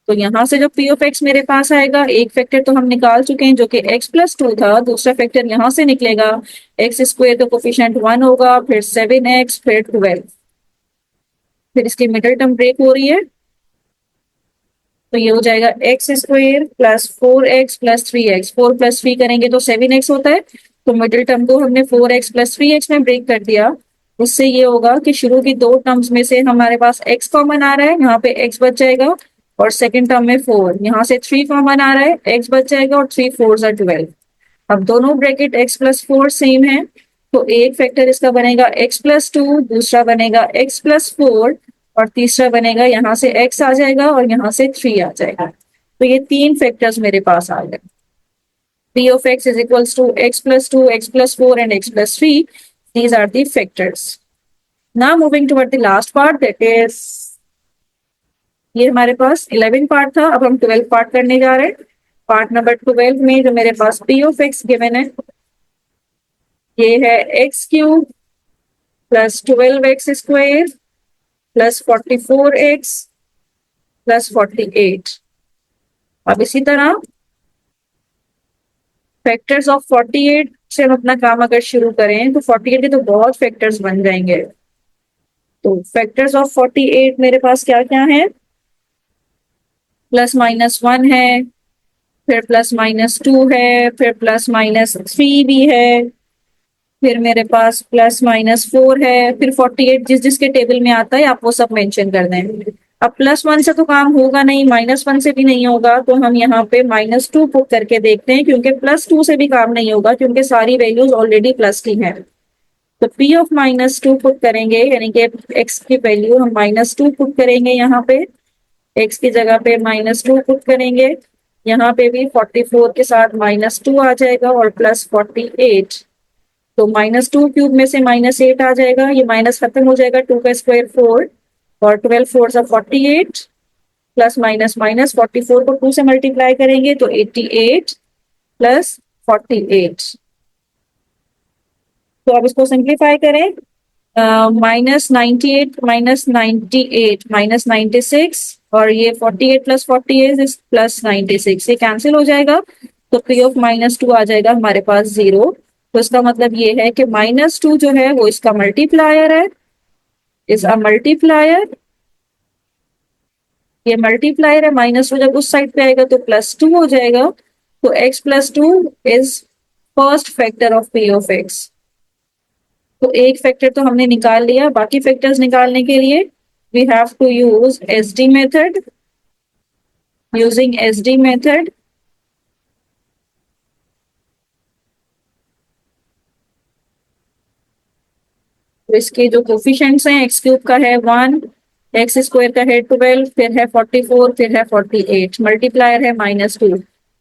तो यहाँ से जो p ऑफ x मेरे पास आएगा, एक फैक्टर तो हम निकाल चुके हैं जो कि x+2 था, दूसरा फैक्टर यहाँ से निकलेगा। एक्स स्क्वायर का कोफिशिएंट 1 होगा, फिर 7x, फिर 12, फिर इसकी मिडिल टर्म ब्रेक हो रही है, तो ये हो जाएगा एक्स स्क्वायर +4x+3x। 4 + 3 करेंगे तो 7x होता है, तो मिडिल टर्म को हमने 4x+3x में ब्रेक कर दिया। उससे ये होगा कि शुरू की दो टर्म्स में से हमारे पास x कॉमन आ रहा है, यहाँ पे x बच जाएगा, और सेकंड टर्म में 4, यहाँ से 3 कॉमन आ रहा है, x बच जाएगा, और 3 4 12। अब दोनों ब्रैकेट x+4 सेम है, तो एक फैक्टर इसका बनेगा x+2, दूसरा बनेगा x+4, और तीसरा बनेगा, यहाँ से x आ जाएगा और यहाँ से 3 आ जाएगा। तो ये तीन फैक्टर्स मेरे पास आ गए। p of x is equals to x+2, x+4 and x+3. These are the factors. Now moving toward the last part, that is, ये हमारे पास 11 पार्ट था, अब हम 12 पार्ट करने जा रहे हैं। पार्ट नंबर 12 में जो मेरे पास p of x गिवन है, ये है x³ +12x² +44x +48। अब इसी तरह फैक्टर्स ऑफ 48 से हम अपना काम अगर शुरू करें तो 48 के तो बहुत फैक्टर्स बन जाएंगे। तो फैक्टर्स ऑफ 48 मेरे पास क्या क्या है, +-1 है, फिर +-2 है, फिर +-3 भी है, फिर मेरे पास +-4 है, फिर 48 जिस जिसके टेबल में आता है आप वो सब मेंशन कर दें। अब +1 से तो काम होगा नहीं, -1 से भी नहीं होगा, तो हम यहाँ पे -2 पुट करके देखते हैं, क्योंकि +2 से भी काम नहीं होगा, क्योंकि सारी वैल्यूज ऑलरेडी प्लस की हैं। तो p ऑफ -2 पुट करेंगे, यानी कि x की वैल्यू हम -2 पुट करेंगे, यहाँ पे x की जगह पे -2 पुट करेंगे, यहाँ पे भी 44 के साथ -2 आ जाएगा और +48। तो -2 क्यूब में से -8 आ जाएगा, ये माइनस खत्म हो जाएगा, 2 का स्क्वायर 4, और 12 4 सा 48, प्लस माइनस माइनस 44 को 2 से मल्टीप्लाई करेंगे तो 88 प्लस 48। तो अब इसको सिंप्लीफाई करें, -98 -98 -96, और ये 48 प्लस 48 प्लस 96, ये कैंसिल हो जाएगा, तो p ऑफ -2 आ जाएगा हमारे पास 0। तो इसका मतलब ये है कि -2 जो है वो इसका मल्टीप्लायर है, इज अ मल्टीप्लायर। ये मल्टीप्लायर है, -2 जब उस साइड पे आएगा तो +2 हो जाएगा, तो x+2 is first factor of p of x। तो एक फैक्टर तो हमने निकाल लिया, बाकी फैक्टर्स निकालने के लिए we have to use SD method. Using SD method तो इसके जो कोफिशिएंट्स हैं, एक्स क्यूब का है 1, एक्स स्क्वायर का है 12, फिर है 44, फिर है 48, मल्टीप्लायर है -2।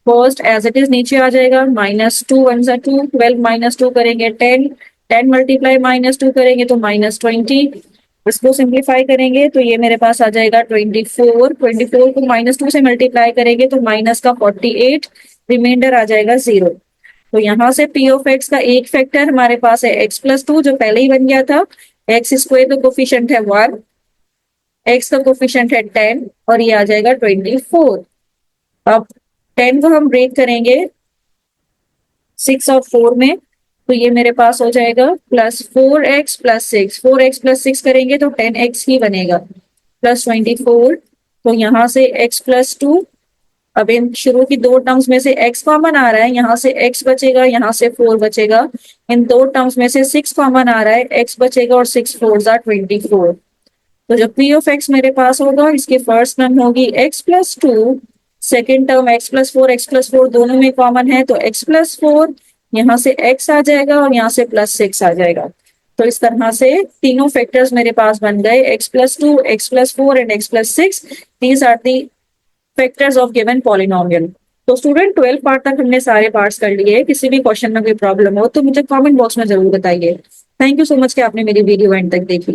फर्स्ट एज इट इज नीचे आ जाएगा, -2 वन सा 2, 12 -2 करेंगे 10, 10 मल्टीप्लाई -2 करेंगे तो -20। इसको सिंप्लीफाई करेंगे तो ये मेरे पास आ जाएगा 24, 24 को -2 से मल्टीप्लाई करेंगे तो माइनस का 48, रिमाइंडर आ जाएगा 0। तो यहाँ से पी ऑफ एक्स का एक फैक्टर हमारे पास है x+2 जो पहले ही बन गया था, एक्स स्क्वायर का कोफिशिएंट है 1, एक्स का कोफिशिएंट है 10 और ये आ जाएगा 24। अब 10 को हम ब्रेक करेंगे 6 और 4 में, तो ये मेरे पास हो जाएगा +4x+6, 4x+6 करेंगे तो 10x ही बनेगा, +24। तो यहाँ से x+2, अब इन शुरू की दो टर्म्स में से x कॉमन आ रहा है, यहाँ से x बचेगा, यहाँ से 4 बचेगा। इन दो टर्म्स में से 6 कॉमन आ रहा है, x बचेगा और 6 4 24। तो जो p ऑफ x मेरे पास होगा, इसकी फर्स्ट टर्म होगी x+2, सेकेंड टर्म x+4 दोनों में कॉमन है तो x+4, यहाँ से x आ जाएगा और यहाँ से +6 आ जाएगा। तो इस तरह से तीनों फैक्टर्स मेरे पास बन गए, x+2, x+4 and x+6। These are the factors of given polynomial. तो स्टूडेंट 12 पार्ट तक हमने सारे पार्ट्स कर लिए। किसी भी क्वेश्चन में कोई प्रॉब्लम हो तो मुझे कमेंट बॉक्स में जरूर बताइए। थैंक यू सो मच कि आपने मेरी वीडियो एंड तक देखी।